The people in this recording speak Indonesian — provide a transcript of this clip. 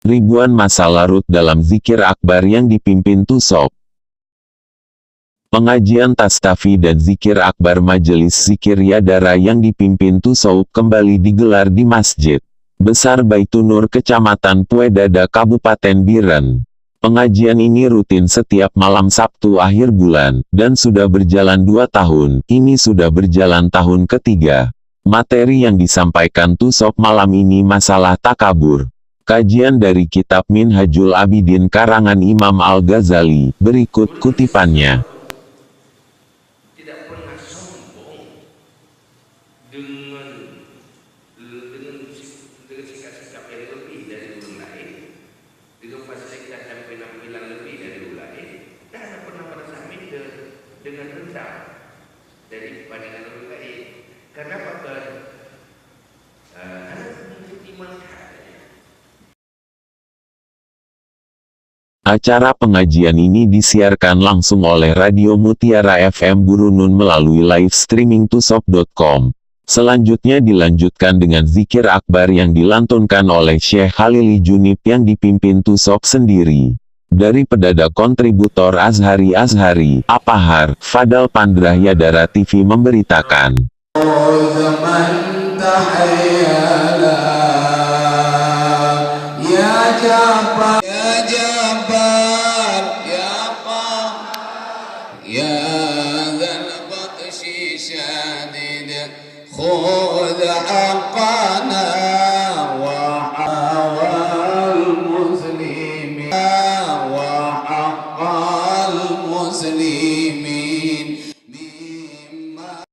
Ribuan massa larut dalam zikir akbar yang dipimpin Tusok. Pengajian Tastafi dan zikir akbar Majelis Zikir Yadara yang dipimpin Tusok kembali digelar di Masjid Besar Baitunur Kecamatan Puedada Kabupaten Biren. Pengajian ini rutin setiap malam Sabtu akhir bulan, dan sudah berjalan 2 tahun, ini sudah berjalan tahun ketiga. Materi yang disampaikan Tusok malam ini masalah takabur. Kajian dari kitab Minhajul Abidin karangan Imam Al-Ghazali, berikut kutipannya. Tidak pernah sombong dengan sikap-sikap yang lebih dari orang lain, dengan fasilitas dan penampilan lebih dari orang lain, dan pernah merasa minder dengan rendah dari pandangan orang lain. Karena apa? Karena mengikuti manhaj. Acara pengajian ini disiarkan langsung oleh Radio Mutiara FM Burunun melalui live streaming tusok.com. Selanjutnya dilanjutkan dengan zikir akbar yang dilantunkan oleh Syekh Khalili Junib yang dipimpin Tusok sendiri. Dari pedada kontributor Azhari Apahar, Fadal Pandrah Yadara TV memberitakan. خذ حقنا